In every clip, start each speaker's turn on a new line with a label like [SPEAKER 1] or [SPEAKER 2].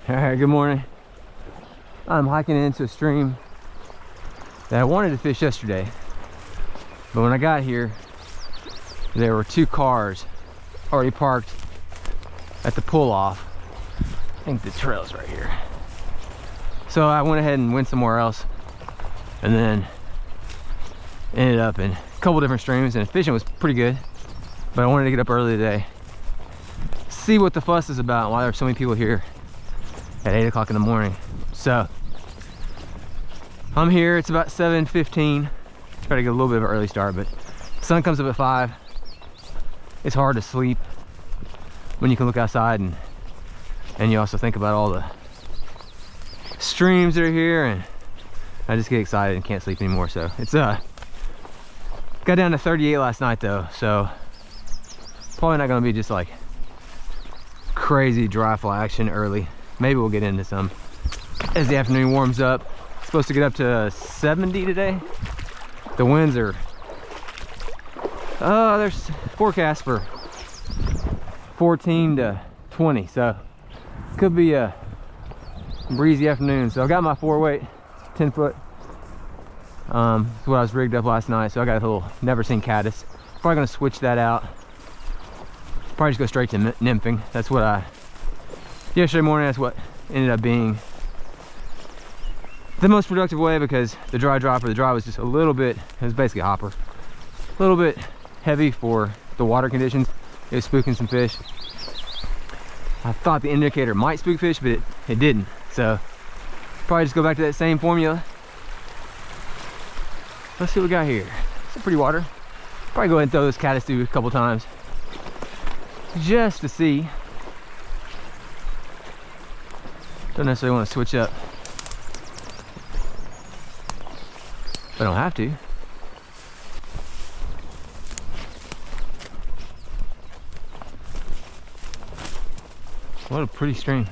[SPEAKER 1] All right, good morning. I'm hiking into a stream that I wanted to fish yesterday, but when I got here, there were 2 cars already parked at the pull-off. I think the trail's right here. So I went ahead and went somewhere else, and then ended up in a couple different streams, and fishing was pretty good, but I wanted to get up early today, see what the fuss is about, why there's so many people here at 8 o'clock in the morning. So I'm here. It's about 7:15. Try to get a little bit of an early start, but the sun comes up at 5. It's hard to sleep when you can look outside, and you also think about all the streams that are here, and I just get excited and can't sleep anymore. So it's got down to 38 last night though, so probably not gonna be just like crazy dry fly action early. Maybe we'll get into some as the afternoon warms up. It's supposed to get up to 70 today. The winds are, there's forecast for 14 to 20, so could be a breezy afternoon. So I got my 4-weight 10-foot. That's what I was rigged up last night. So I got a little never seen caddis. Probably gonna switch that out. Probably just go straight to nymphing. That's what I yesterday morning. That's what ended up being the most productive way, because the dry was just a little bit, it was basically a hopper, a little bit heavy for the water conditions. It was spooking some fish. I thought the indicator might spook fish, but it didn't. So probably just go back to that same formula. Let's see what we got here. Some pretty water. Probably go ahead and throw this caddis through a couple times just to see. Don't necessarily want to switch up, but I don't have to. What a pretty stream.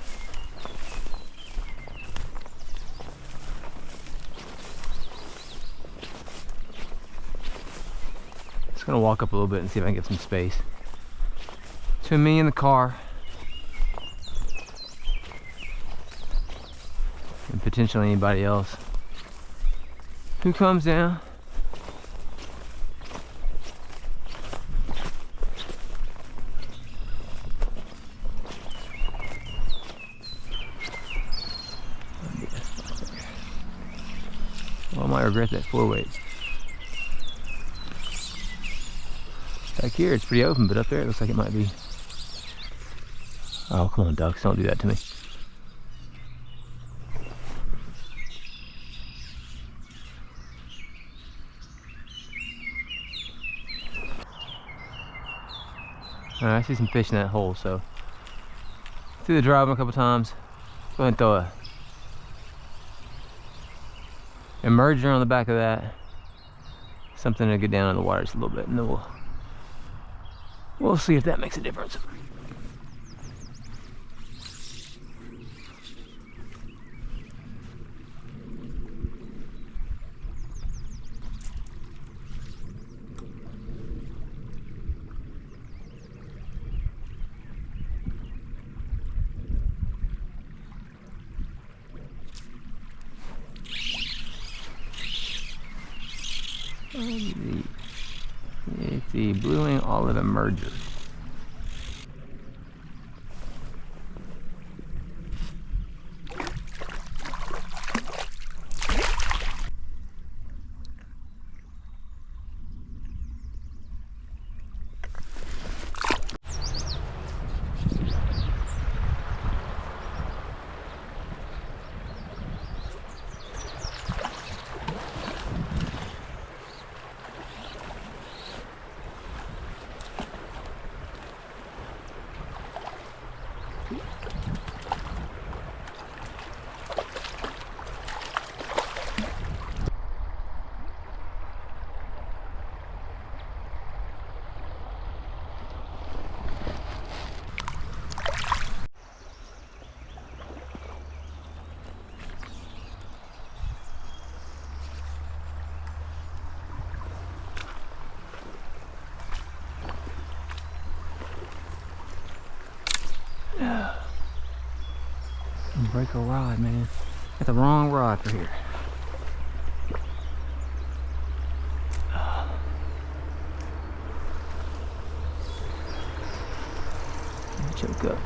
[SPEAKER 1] Just gonna walk up a little bit and see if I can get some space between me and the car, and potentially anybody else who comes down. Well, I might regret that 4-weight. Back here it's pretty open, but up there it looks like it might be. Oh, come on, ducks, don't do that to me. All right, I see some fish in that hole, so threw the dry one a couple times. Go ahead and throw a emerger on the back of that. Something to get down in the water just a little bit, and then we'll see if that makes a difference. It's the blue-wing olive emerger. Break a rod, man. Got the wrong rod for here. Choke up.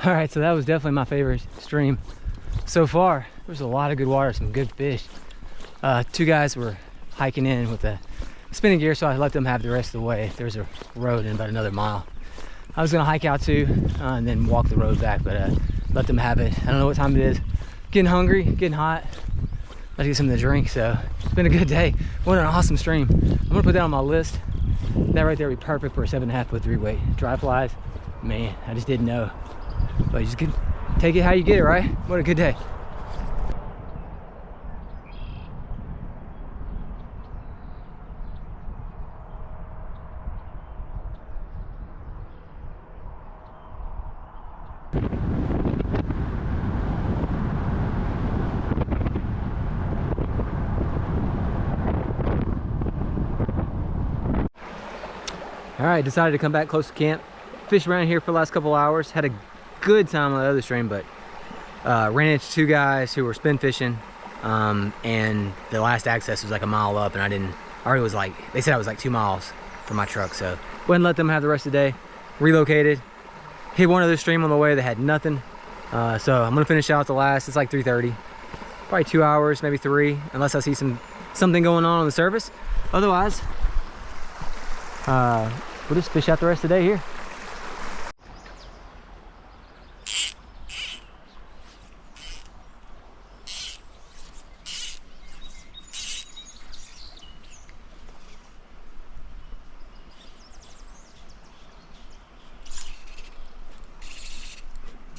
[SPEAKER 1] All right, so that was definitely my favorite stream so far. There's a lot of good water, some good fish. Two guys were hiking in with a spinning gear, so I let them have the rest of the way. There's a road in about another mile. I was gonna hike out too and then walk the road back, but let them have it. I don't know what time it is. Getting hungry, getting hot. Let's get something to drink. So it's been a good day. What an awesome stream. I'm gonna put that on my list. That right there would be perfect for a 7.5 foot 3-weight. Dry flies, man, I just didn't know. But you just can take it how you get it, right? What a good day. All right, decided to come back close to camp. Fished around here for the last couple hours. Had a good time on the other stream, but ran into two guys who were spin fishing, and the last access was like a mile up, and they said I was like 2 miles from my truck, so went and let them have the rest of the day. Relocated, hit one other stream on the way that had nothing, so I'm gonna finish out the last. It's like 3:30, probably 2 hours, maybe 3, unless I see something going on the surface. Otherwise, we'll just fish out the rest of the day here.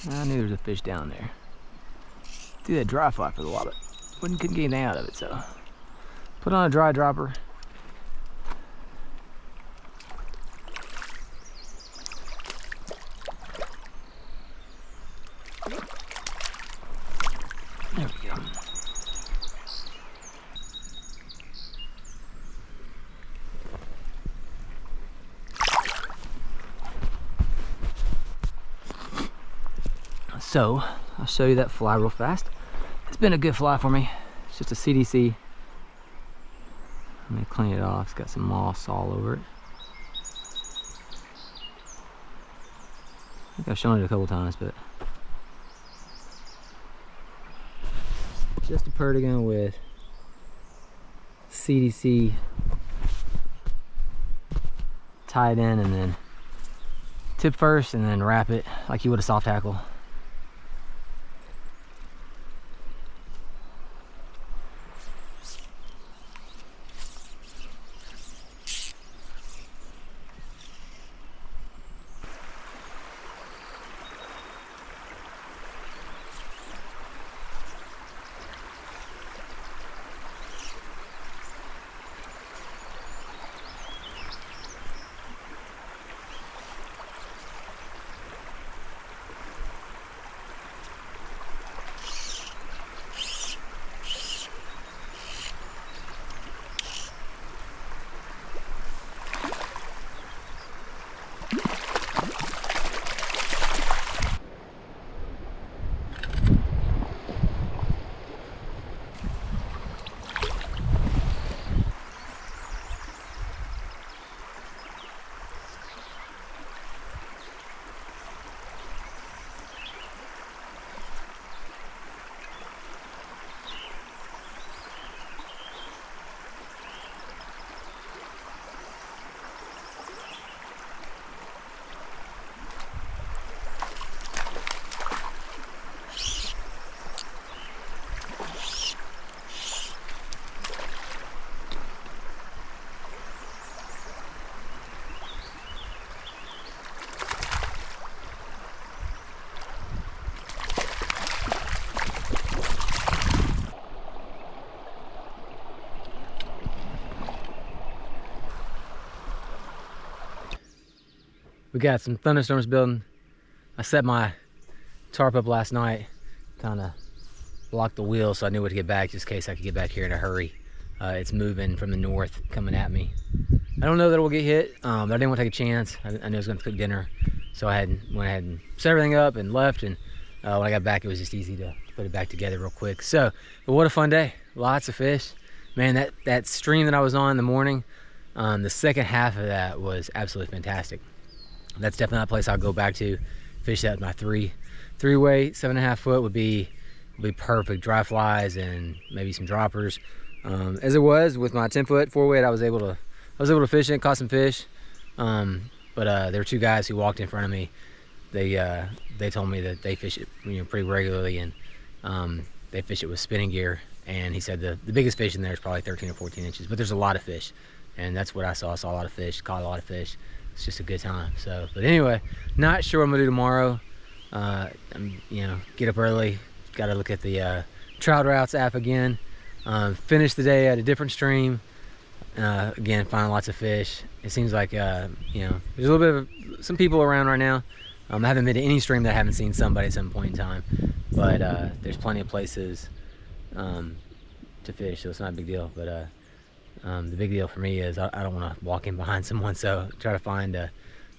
[SPEAKER 1] I knew there was a fish down there. Do that dry fly for a while, but couldn't get anything out of it, so put on a dry dropper. So I'll show you that fly real fast. It's been a good fly for me. It's just a CDC. Let me clean it off. It's got some moss all over it. I think I've shown it a couple times, but just a perdigan with CDC tied in, and then tip first and then wrap it like you would a soft tackle. We got some thunderstorms building. I set my tarp up last night, kind of blocked the wheel so I knew where to get back just in case I could get back here in a hurry. It's moving from the north, coming at me. I don't know that it will get hit, but I didn't want to take a chance. I knew I was going to cook dinner, so I went ahead and set everything up and left, and when I got back it was just easy to put it back together real quick. So, but what a fun day. Lots of fish. Man, that stream that I was on in the morning, the second half of that was absolutely fantastic. That's definitely not a place I'll go back to. Fish that with my three weight, 7.5 foot would be perfect. Dry flies and maybe some droppers. As it was with my 10 foot 4 weight, I was able to fish it, caught some fish. But there were two guys who walked in front of me. They told me that they fish it, pretty regularly, and they fish it with spinning gear. And he said the biggest fish in there is probably 13 or 14 inches, but there's a lot of fish, and that's what I saw. I saw a lot of fish, caught a lot of fish. It's just a good time. So, but anyway, not sure what I'm gonna do tomorrow. Get up early. Got to look at the trout routes app again. Finish the day at a different stream. Again, find lots of fish. It seems like there's a little bit of some people around right now. I haven't been to any stream that I haven't seen somebody at some point in time, but there's plenty of places to fish, so it's not a big deal. But the big deal for me is I don't want to walk in behind someone, so try to find a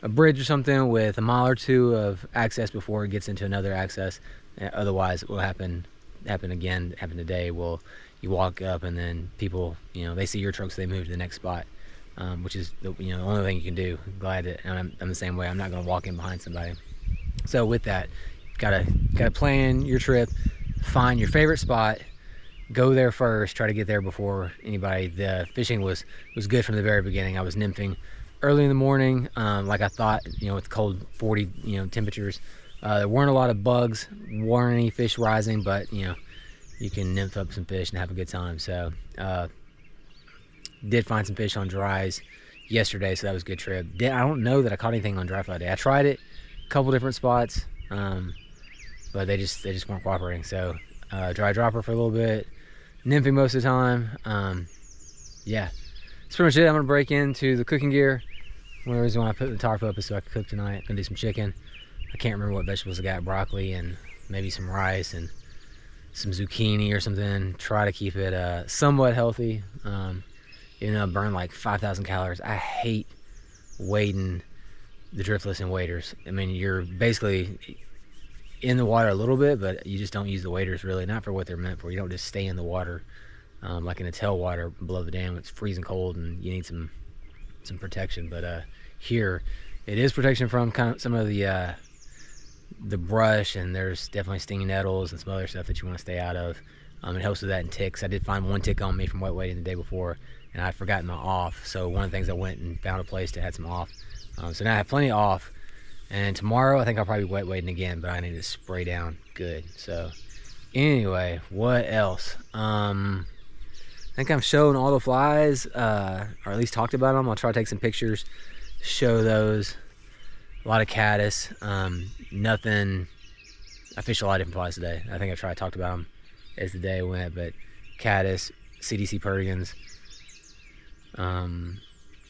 [SPEAKER 1] bridge or something with a mile or two of access before it gets into another access. Otherwise, it will happen today. You walk up and then people, they see your truck, so they move to the next spot, which is the only thing you can do. Glad that I'm the same way. I'm not going to walk in behind somebody. So with that, gotta plan your trip, find your favorite spot, go there first, try to get there before anybody. The fishing was good from the very beginning. I was nymphing early in the morning, like I thought, with cold 40 temperatures. There weren't a lot of bugs, weren't any fish rising, but you can nymph up some fish and have a good time. So did find some fish on dries yesterday, so that was a good trip. I don't know that I caught anything on dry fly day. I tried it a couple different spots, but they just weren't cooperating. So dry dropper for a little bit, nymphing most of the time. Yeah, that's pretty much it. I'm gonna break into the cooking gear. One of the reasons why I put the tarp up is so I can cook tonight. I'm gonna do some chicken. I can't remember what vegetables I got. Broccoli and maybe some rice and some zucchini or something. Try to keep it somewhat healthy. Even though I burn like 5,000 calories. I hate wading the driftless and waders. I mean, you're basically,
[SPEAKER 2] in the water a little bit, but you just don't use the waders really, not for what they're meant for. You don't just stay in the water like in the tailwater below the dam. It's freezing cold and you need some protection. But here it is protection from kind of some of the brush, and there's definitely stinging nettles and some other stuff that you want to stay out of. It helps with that and ticks. I did find one tick on me from wet wading the day before, and I'd forgotten my off. So one of the things, I went and found a place that had some off. So now I have plenty of off. And tomorrow I think I'll probably be wet wading again, but I need to spray down good. So anyway, what else? I think I've shown all the flies, or at least talked about them. I'll try to take some pictures, show those. A lot of caddis. Nothing. I fished a lot of different flies today. I think I talked about them as the day went, but caddis, CDC Perdigons,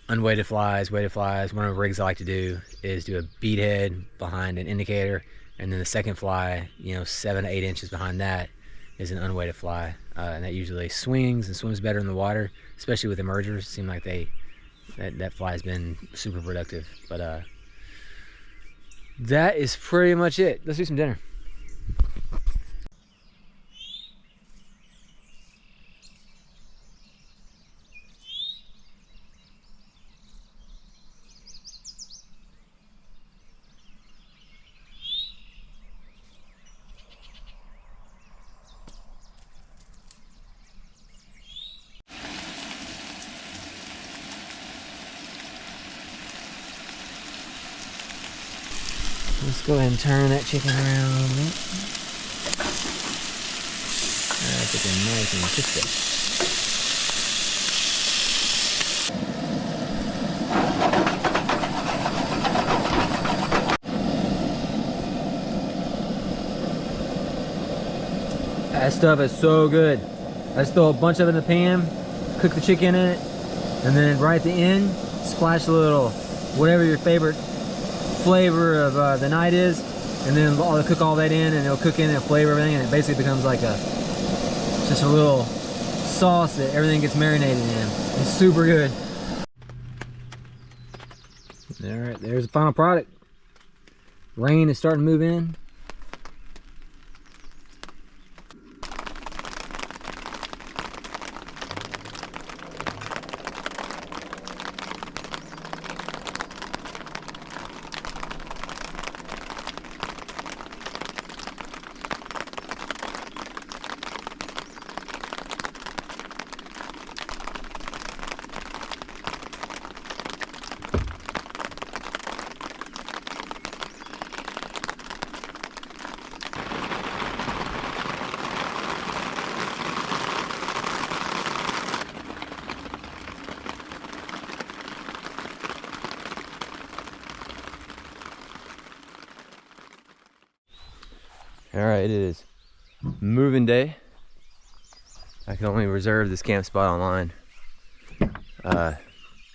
[SPEAKER 2] unweighted flies, weighted flies. One of the rigs I like to do is do a bead head behind an indicator, and then the second fly, you know, 7 to 8 inches behind that is an unweighted fly, and that usually swings and swims better in the water, especially with emergers. It seems like that fly has been super productive. But that is pretty much it. Let's do some dinner. Let's go ahead and turn that chicken around a little bit. That's looking nice and crispy. That stuff is so good. Let's throw a bunch of it in the pan, cook the chicken in it, and then right at the end, splash a little, whatever your favorite flavor of the night is, and then I'll cook all that in, and it'll cook in and flavor everything, and it basically becomes like just a little sauce that everything gets marinated in. It's super good. All right, there's the final product. Rain is starting to move in. All right, it is moving day. I can only reserve this camp spot online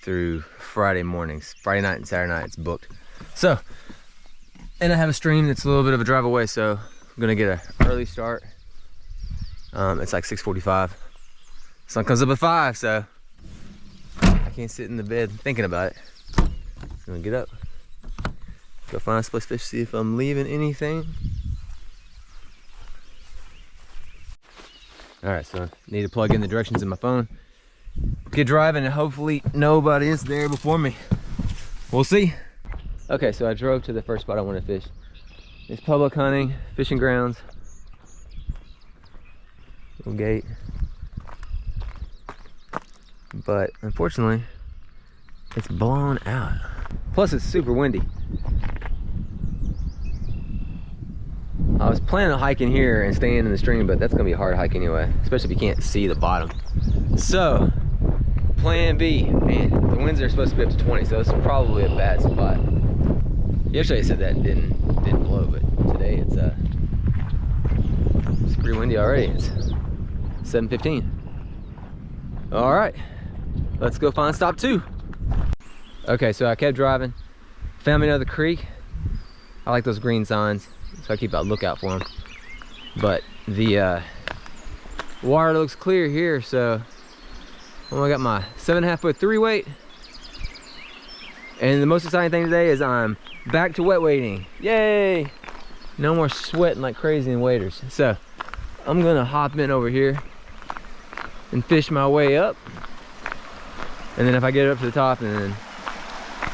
[SPEAKER 2] through Friday mornings. Friday night and Saturday night it's booked. So, and I have a stream that's a little bit of a drive away, so I'm gonna get an early start. It's like 6:45. Sun comes up at 5, so I can't sit in the bed thinking about it. I'm gonna get up, go find a place to fish, see if I'm leaving anything. All right, so I need to plug in the directions in my phone, get driving, and hopefully nobody is there before me. We'll see. Okay, so I drove to the first spot I want to fish. It's public hunting, fishing grounds. Little gate. But unfortunately, it's blown out. Plus it's super windy. I was planning on hiking here and staying in the stream, but that's gonna be a hard hike anyway, especially if you can't see the bottom. So, plan B, man, the winds are supposed to be up to 20, so it's probably a bad spot. Yesterday I said that didn't blow, but today it's pretty windy already. It's 7:15. All right, let's go find stop 2. Okay, so I kept driving, found me another creek. I like those green signs, so I keep a lookout for them. But the water looks clear here, so I got my 7.5 foot 3 weight. And the most exciting thing today is I'm back to wet wading. Yay!
[SPEAKER 1] No more sweating like crazy in waders. So I'm gonna hop in over here and fish my way up. And then if I get up to the top and then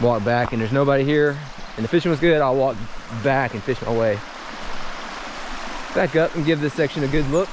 [SPEAKER 1] walk back and there's nobody here and the fishing was good, I'll walk back and fish my way back up and give this section a good look.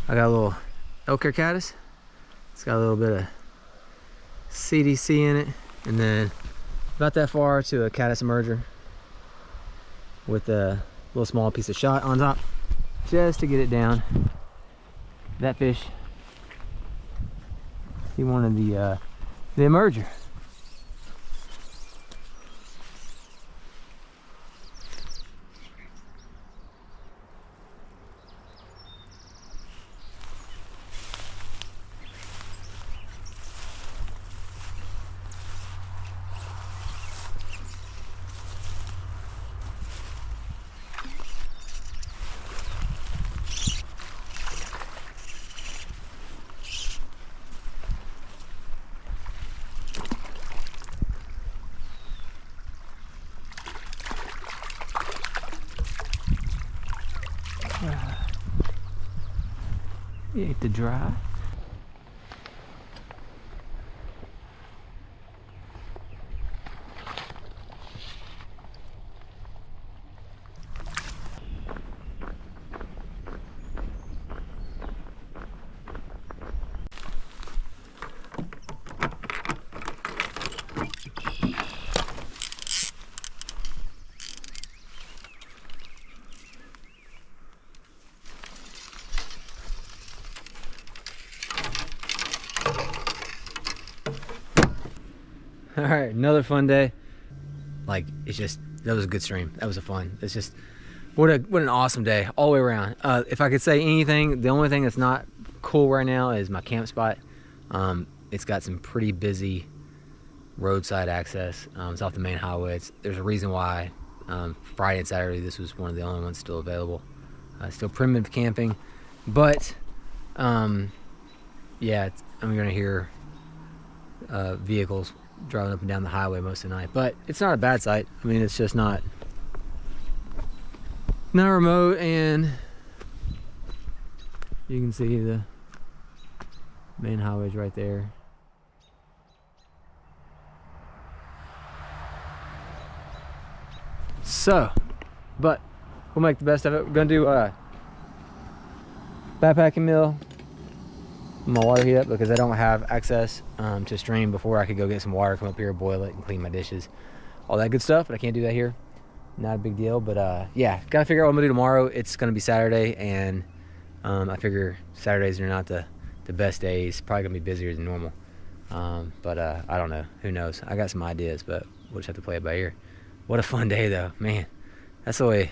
[SPEAKER 1] I got a little elk hair caddis. It's got a little bit of CDC in it, and then about that far to a caddis emerger with a little small piece of shot on top, just to get it down. That fish, he wanted the emerger. You ate the dry. All right, another fun day. Like, it's just, that was a good stream. That was a fun. It's just, what an awesome day all the way around. If I could say anything, the only thing that's not cool right now is my camp spot. It's got some pretty busy roadside access. It's off the main highway. There's a reason why Friday and Saturday this was one of the only ones still available. Still primitive camping, but yeah, I'm gonna hear vehicles driving up and down the highway most of the night, but it's not a bad sight. I mean, it's just not remote, and you can see the main highways right there. So, but we'll make the best of it. We're gonna do a backpacking meal. My water heat up because I don't have access to stream before I could go get some water, come up here, boil it, and clean my dishes, all that good stuff. But I can't do that here. Not a big deal. But yeah, gotta figure out what I'm gonna do tomorrow. It's gonna be Saturday, and I figure Saturdays are not the best days. Probably gonna be busier than normal. But I don't know. Who knows? I got some ideas, but we'll just have to play it by ear. What a fun day, though, man. That's the way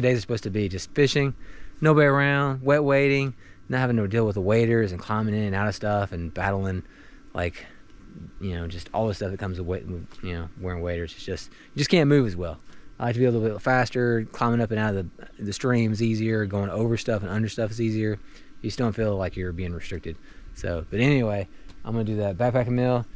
[SPEAKER 1] days are supposed to be. Just fishing, nobody around, wet wading. Not having to deal with the waders and climbing in and out of stuff and battling, like, you know, just all the stuff that comes with, you know, wearing waders. It's just, you just can't move as well. I like to be a little bit faster. Climbing up and out of the stream is easier. Going over stuff and under stuff is easier. You just don't feel like you're being restricted. So, but anyway, I'm gonna do that backpacking meal.